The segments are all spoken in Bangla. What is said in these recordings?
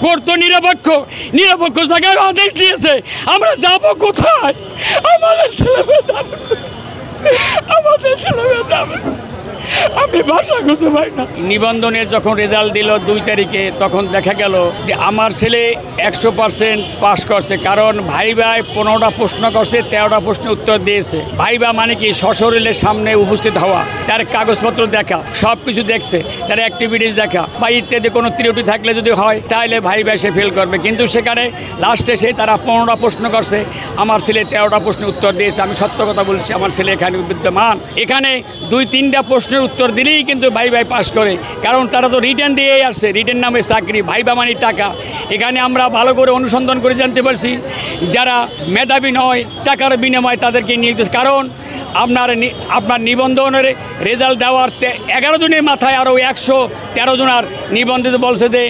কোর্ট তো নিরপেক্ষ জায়গায় আদেশ দিয়েছে, আমরা যাব কোথায়? আমাদের ছেলেমেয়ে যাবে কোথায়? আমাদের ছেলেমেয়ে যাবে, আমি ভাষা খুঁজে পাই না। নিবন্ধনের যখন রেজাল্ট দিল 2 তারিখে, তখন দেখা গেল যে আমার ছেলে 100% পাস করছে, কারণ ভাইভাই 15টা প্রশ্ন করছে, 13টা প্রশ্নের উত্তর দিয়েছে। ভাইবা মানে কি, সশরীরের সামনে উপস্থিত হওয়া, তার কাগজপত্র দেখা, সব কিছু দেখছে, তার অ্যাক্টিভিটিস দেখা বা ইত্যাদি কোনো ত্রুটি থাকলে যদি হয় তাহলে ভাইবা সে ফেল করবে। কিন্তু সেখানে লাস্টে সে তারা 15টা প্রশ্ন করছে, আমার ছেলে 13টা প্রশ্নের উত্তর দিয়েছে। আমি সত্য কথা বলছি, আমার ছেলে এখানে বিদ্যমান। এখানে 2-3টা প্রশ্ন উত্তর দিলেই কিন্তু ভাই পাস করে, কারণ তারা তো রিটার্ন দিয়েই আসছে, রিটার্ন নামে চাকরি, ভাইবা মানে টাকা। এখানে আমরা ভালো করে অনুসন্ধান করে জানতে পারছি যারা মেধাবী নয়, টাকার বিনিময়ে তাদেরকে নিয়ে যেতে, কারণ আপনার নিবন্ধনের রেজাল্ট দেওয়ার 11 দিনের মাথায় আরও 113 জনের নিবন্ধিত বলছে যে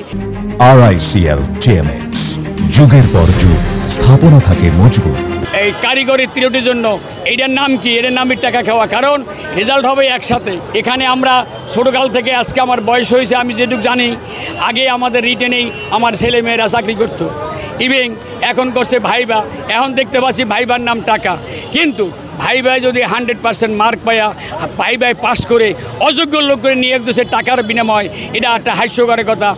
RICL TMX, যুগের পর যুগ স্থাপনা থাকে মজবুত। এই কারিগরি ত্রুটির জন্য এইটার নাম কি? এটার নামই টাকা খাওয়া, কারণ রেজাল্ট হবে একসাথে। এখানে আমরা ছোটোকাল থেকে, আজকে আমার বয়স হয়েছে, আমি যেটুকু জানি, আগে আমাদের রিটেনেই আমার ছেলে মেয়েরা চাকরি করতো, ইভেন এখন করছে ভাইবা। এখন দেখতে পাচ্ছি ভাইবার নাম টাকা, কিন্তু ভাইভাই যদি 100% মার্ক পায়া ভাইভাই পাস করে অযোগ্য লোক করে নিয়োগ দিচ্ছে টাকার বিনিময়, এটা একটা হাস্যকরের কথা।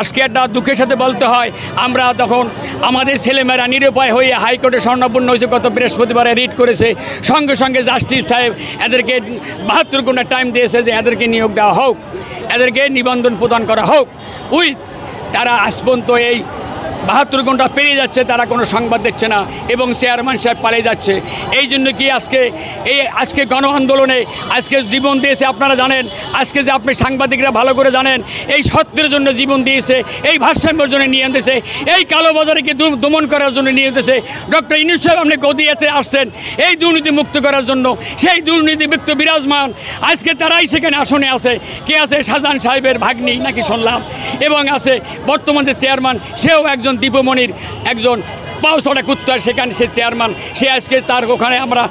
আজকে একটা দুঃখের সাথে বলতে হয়, আমরা তখন আমাদের ছেলেমেয়েরা নিরুপায় হয়ে হাইকোর্টে স্বর্ণাপন্ন হয়েছে, গত বৃহস্পতিবারে রিট করেছে, সঙ্গে সঙ্গে জাস্টিস সাহেব এদেরকে 72 ঘন্টা টাইম দিয়েছে যে এদেরকে নিয়োগ দেওয়া হোক, এদেরকে নিবন্ধন প্রদান করা হোক। তারা আজ পর্যন্ত এই 72 ঘন্টা পেরিয়ে যাচ্ছে, তারা কোনো সংবাদ দিচ্ছে না এবং চেয়ারম্যান সাহেব পালিয়ে যাচ্ছে। এই জন্য কি আজকে গণ আন্দোলনে আজকে জীবন দিয়েছে, আপনারা জানেন, আজকে যে আপনি সাংবাদিকরা ভালো করে জানেন, এই সত্যের জন্য জীবন দিয়েছে, এই ভারসাম্যের জন্য নিয়ে দিয়েছে, এই কালোবাজারকে দমন করার জন্য নিয়ে দিয়েছে। ডক্টর ইউনূস সাহেব আপনি গদিয়াতে আসছেন এই দুর্নীতি মুক্ত করার জন্য, সেই দুর্নীতি মুক্ত বিরাজমান। আজকে তারাই সেখানে আসনে আছে। কে আছে? শাহজাহান সাহেবের ভাগ্নি নাকি শুনলাম, এবং আছে বর্তমান যে চেয়ারম্যান, সেও একজন দীপমণির একজন পাউছড়া কুত্তার, সেখানে সে চেয়ারম্যান। সে আজকে তার ওখানে আমরা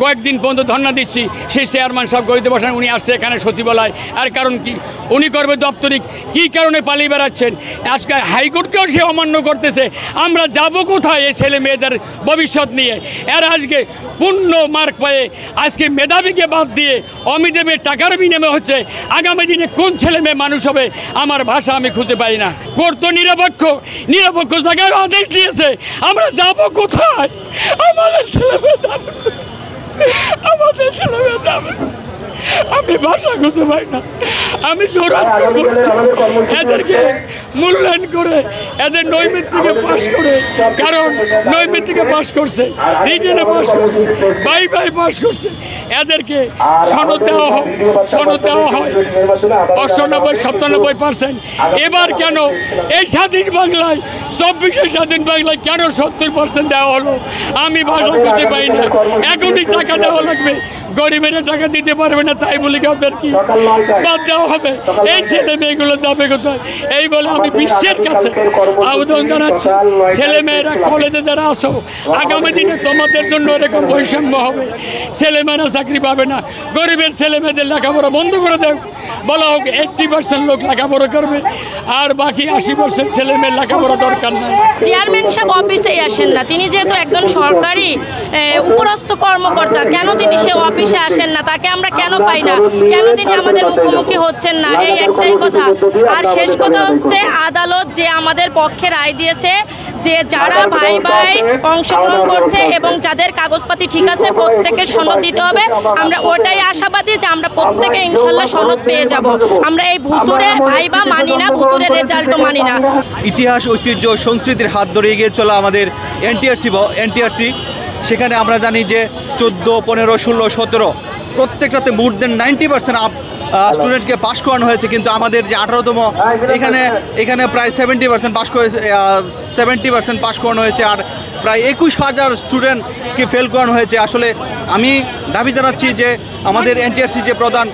কয়েকদিন পর্যন্ত ধর্ণা দিচ্ছি, সেই চেয়ারম্যান সব গদিতে বসেন, উনি আসছে এখানে সচিবালয়। আর কারণ কি? উনি করবে দপ্তরিক, কী কারণে পালিয়ে বেড়াচ্ছেন? আজকে হাইকোর্টকেও সে অমান্য করতেছে। আমরা যাব কোথায় এই ছেলে মেয়েদের ভবিষ্যৎ নিয়ে? এর আজকে পূর্ণ মার্ক পেয়ে আজকে মেধাবীকে বাদ দিয়ে অমিদেবের টাকার বিনিময় হচ্ছে। আগামী দিনে কোন ছেলে মেয়ে মানুষ হবে? আমার ভাষা আমি খুঁজে পাই না। কোর্ট তো নিরপেক্ষ জায়গায় আদেশ দিয়েছে, আমরা যাব কোথায়? আমাদের ছেলে মেয়ে যাবে কোথায়? আমাদের ছেলেমেয়ে যাবে, আমি ভাষা খুঁজে পাই না। আমি জোরাত করে বলছি, এদেরকে মূল্যায়ন করে, এদের নৈমিত্তিকে পাশ করে, কারণ নৈমিত্তিকে পাশ করছে, রিটেনে পাশ করছে, ভাই পাশ করছে, এদেরকে সনদ দেওয়া হয় 97% এবার কেন এই স্বাধীন বাংলায়, 24 স্বাধীন বাংলায় কেন 70% দেওয়া হলো? আমি ভাষা খুঁজে পাই না। এখনই টাকা দেওয়া লাগবে, গরিবেরা টাকা দিতে পারবে না, তাই বলে ওদের কি বাদ দেওয়া হবে? এই ছেলে মেয়েগুলো যাবে কোথায়? এই বলে আমি বিশ্বের কাছে আবেদন জানাচ্ছি, ছেলে মেয়েরা কলেজে যারা আসো, আগামী দিনে তোমাদের জন্য এরকম বৈষম্য হবে, ছেলেমেয়েরা চাকরি পাবে না। গরিবের ছেলে মেয়েদের লেখাপড়া বন্ধ করে দেও, বলা হোক 80% লোক লেখাপড়া করবে, আর বাকি 80% ছেলে মেয়ের লেখাপড়া দরকার নাই। চেয়ারম্যান সাহেব অফিসে আসেন না, তিনি যেহেতু একজন সরকারি উপরস্থ কর্মকর্তা, কেন তিনি সে অফিসে আসেন না? তাকে আমরা কেন পাই না? কেন তিনি আমাদের মুখোমুখি হচ্ছেন না? এই একটাই কথা। আর শেষ কথা হচ্ছে, আদালত যে আমাদের পক্ষে রায় দিয়েছে যে যারা ভাই অংশগ্রহণ করছে এবং যাদের কাগজপাতি ঠিক আছে প্রত্যেকের সনদ দিতে হবে। আমরা ওটাই আশাবাদী যে আমরা প্রত্যেকে ইনশাল্লাহ সনদ পেয়ে যাব। আমরা এই ভুতুরে ভাইবা মানি না, ভুতুরে রেজাল্টও মানি না। ইতিহাস, ঐতিহ্য, সংস্কৃতির হাত ধরে এগিয়ে চলা আমাদের এনটিআরসি, সেখানে আমরা জানি যে 14, 15, 16, 17 প্রত্যেকটাতে মোর দেন 90% স্টুডেন্টকে পাশ করানো হয়েছে। কিন্তু আমাদের যে 18তম, এখানে প্রায় 70% পাশ করেছে, 70% পাশ করানো হয়েছে, আর প্রায় 21,000 স্টুডেন্টকে ফেল করানো হয়েছে। আসলে আমি দাবি জানাচ্ছি যে আমাদের এনটিআরসি যে প্রধান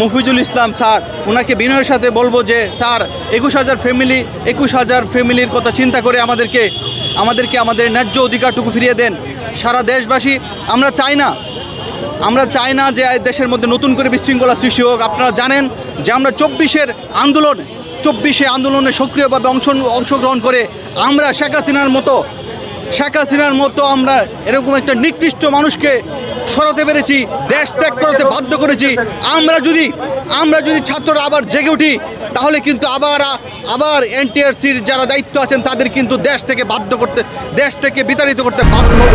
মফিজুল ইসলাম স্যার, ওনাকে বিনয়ের সাথে বলবো যে স্যার, 21,000 ফ্যামিলির কথা চিন্তা করে আমাদেরকে আমাদের ন্যায্য অধিকারটুকু ফিরিয়ে দেন। সারা দেশবাসী আমরা চাই না যে দেশের মধ্যে নতুন করে বিশৃঙ্খলা সৃষ্টি হোক। আপনারা জানেন যে আমরা 24-এর আন্দোলন চব্বিশে আন্দোলনে সক্রিয়ভাবে অংশগ্রহণ করে আমরা শেখ হাসিনার মতো আমরা এরকম একটা নিকৃষ্ট মানুষকে সরাতে পেরেছি, দেশ ত্যাগ করতে বাধ্য করেছি। আমরা যদি ছাত্ররা আবার জেগে উঠি তাহলে কিন্তু আবার এনটিআরসির যারা দায়িত্ব আছেন তাদের কিন্তু দেশ থেকে বিতাড়িত করতে বাধ্য হব।